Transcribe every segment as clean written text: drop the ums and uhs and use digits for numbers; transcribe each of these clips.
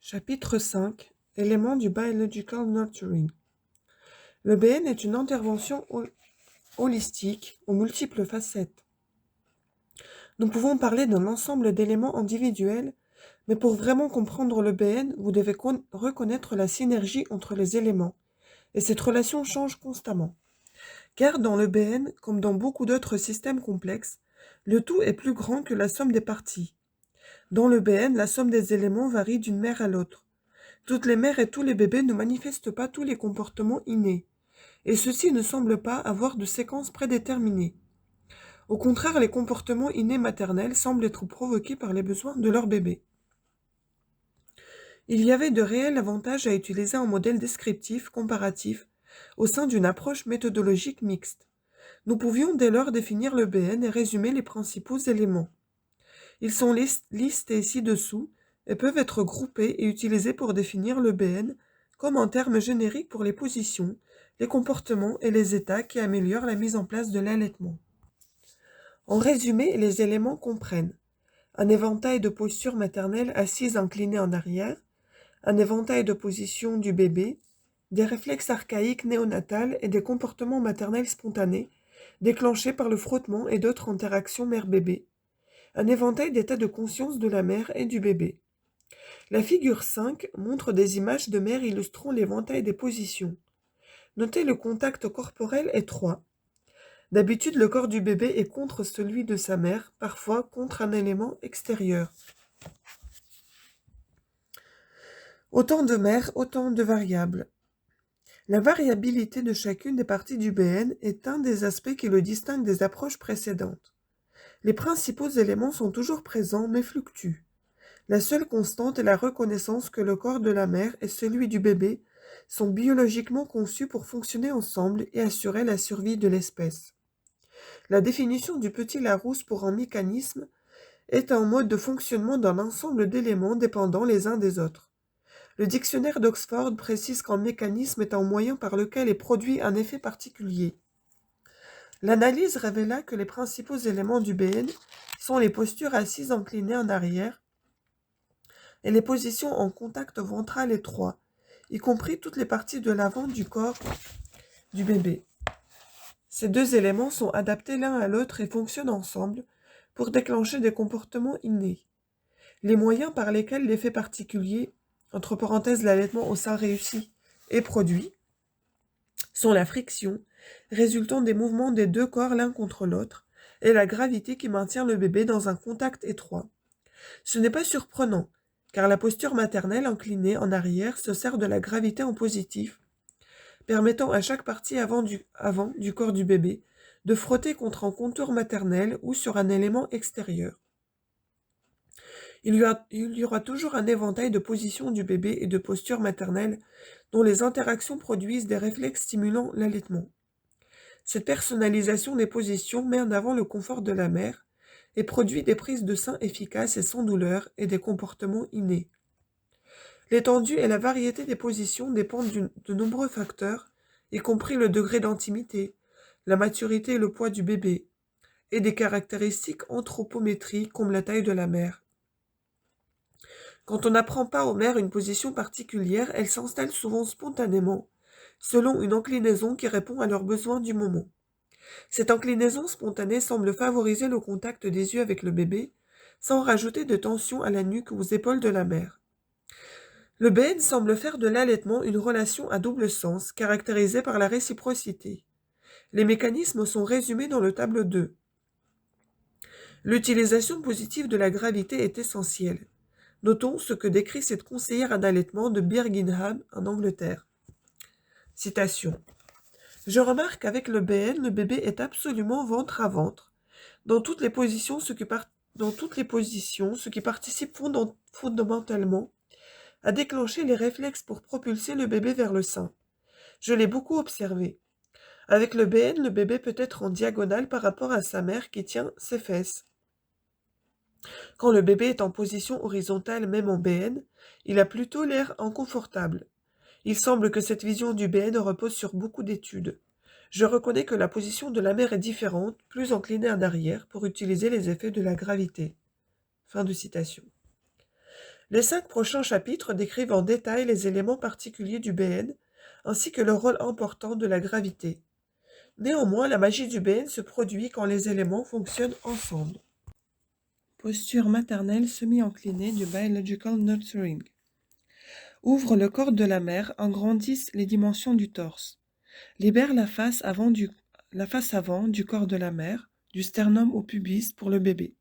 Chapitre 5. Éléments du Biological Nurturing. Le BN est une intervention holistique aux multiples facettes. Nous pouvons parler d'un ensemble d'éléments individuels, mais pour vraiment comprendre le BN, vous devez reconnaître la synergie entre les éléments, et cette relation change constamment. Car dans le BN, comme dans beaucoup d'autres systèmes complexes, le tout est plus grand que la somme des parties. Dans le BN, la somme des éléments varie d'une mère à l'autre. Toutes les mères et tous les bébés ne manifestent pas tous les comportements innés, et ceux-ci ne semblent pas avoir de séquence prédéterminée. Au contraire, les comportements innés maternels semblent être provoqués par les besoins de leur bébé. Il y avait de réels avantages à utiliser un modèle descriptif comparatif au sein d'une approche méthodologique mixte. Nous pouvions dès lors définir le BN et résumer les principaux éléments. Ils sont listés ci-dessous et peuvent être groupés et utilisés pour définir le BN comme un terme générique pour les positions, les comportements et les états qui améliorent la mise en place de l'allaitement. En résumé, les éléments comprennent un éventail de postures maternelles assises inclinées en arrière, un éventail de positions du bébé, des réflexes archaïques néonatales et des comportements maternels spontanés déclenchés par le frottement et d'autres interactions mère-bébé, un éventail d'états de conscience de la mère et du bébé. La figure 5 montre des images de mère illustrant l'éventail des positions. Notez le contact corporel étroit. D'habitude, le corps du bébé est contre celui de sa mère, parfois contre un élément extérieur. Autant de mères, autant de variables. La variabilité de chacune des parties du BN est un des aspects qui le distingue des approches précédentes. Les principaux éléments sont toujours présents mais fluctuent. La seule constante est la reconnaissance que le corps de la mère et celui du bébé sont biologiquement conçus pour fonctionner ensemble et assurer la survie de l'espèce. La définition du petit Larousse pour un mécanisme est un mode de fonctionnement d'un ensemble d'éléments dépendants les uns des autres. Le dictionnaire d'Oxford précise qu'un mécanisme est un moyen par lequel est produit un effet particulier. L'analyse révéla que les principaux éléments du BN sont les postures assises inclinées en arrière et les positions en contact ventral étroit, y compris toutes les parties de l'avant du corps du bébé. Ces deux éléments sont adaptés l'un à l'autre et fonctionnent ensemble pour déclencher des comportements innés. Les moyens par lesquels l'effet particulier, entre parenthèses l'allaitement au sein réussi, est produit, sont la friction, résultant des mouvements des deux corps l'un contre l'autre, et la gravité qui maintient le bébé dans un contact étroit. Ce n'est pas surprenant, car la posture maternelle inclinée en arrière se sert de la gravité en positif, permettant à chaque partie avant du corps du bébé de frotter contre un contour maternel ou sur un élément extérieur. Il y aura toujours un éventail de positions du bébé et de postures maternelles dont les interactions produisent des réflexes stimulant l'allaitement. Cette personnalisation des positions met en avant le confort de la mère et produit des prises de sein efficaces et sans douleur et des comportements innés. L'étendue et la variété des positions dépendent de nombreux facteurs, y compris le degré d'intimité, la maturité et le poids du bébé, et des caractéristiques anthropométriques comme la taille de la mère. Quand on n'apprend pas aux mères une position particulière, elle s'installe souvent spontanément, selon une inclinaison qui répond à leurs besoins du moment. Cette inclinaison spontanée semble favoriser le contact des yeux avec le bébé, sans rajouter de tension à la nuque ou aux épaules de la mère. Le BN semble faire de l'allaitement une relation à double sens, caractérisée par la réciprocité. Les mécanismes sont résumés dans le tableau 2. L'utilisation positive de la gravité est essentielle. Notons ce que décrit cette conseillère en allaitement de Birmingham, en Angleterre. Citation. Je remarque qu'avec le BN, le bébé est absolument ventre à ventre. Dans toutes les positions, ce qui participe fondamentalement à déclencher les réflexes pour propulser le bébé vers le sein. Je l'ai beaucoup observé. Avec le BN, le bébé peut être en diagonale par rapport à sa mère qui tient ses fesses. Quand le bébé est en position horizontale, même en BN, il a plutôt l'air inconfortable. Il semble que cette vision du BN repose sur beaucoup d'études. Je reconnais que la position de la mère est différente, plus inclinée en arrière, pour utiliser les effets de la gravité. Fin de citation. Les 5 prochains chapitres décrivent en détail les éléments particuliers du BN, ainsi que le rôle important de la gravité. Néanmoins, la magie du BN se produit quand les éléments fonctionnent ensemble. Posture maternelle semi-inclinée du Biological Nurturing. Ouvre le corps de la mère, agrandisse les dimensions du torse. Libère la face avant du corps de la mère, du sternum au pubis pour le bébé.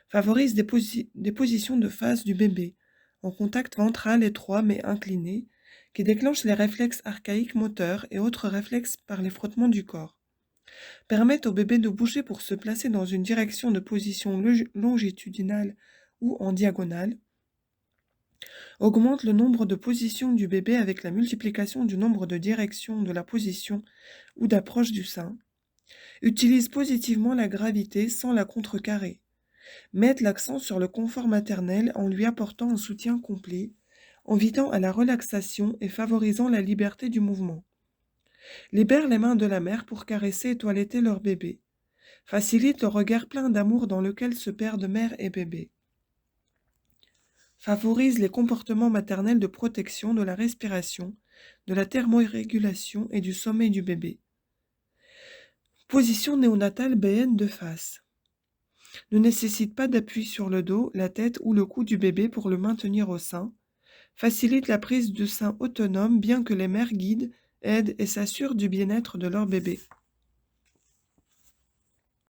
Favorise des positions de face du bébé, en contact ventral étroit mais incliné, qui déclenchent les réflexes archaïques moteurs et autres réflexes par les frottements du corps. Permettent au bébé de bouger pour se placer dans une direction de position longitudinale ou en diagonale. Augmente le nombre de positions du bébé avec la multiplication du nombre de directions de la position ou d'approche du sein. Utilise positivement la gravité sans la contrecarrer. Mettent l'accent sur le confort maternel en lui apportant un soutien complet, invitant à la relaxation et favorisant la liberté du mouvement. Libère les mains de la mère pour caresser et toiletter leur bébé. Facilite le regard plein d'amour dans lequel se perdent mère et bébé. Favorise les comportements maternels de protection de la respiration, de la thermorégulation et du sommeil du bébé. Position néonatale BN de face. Ne nécessite pas d'appui sur le dos, la tête ou le cou du bébé pour le maintenir au sein. Facilite la prise de sein autonome bien que les mères guident, aident et s'assurent du bien-être de leur bébé.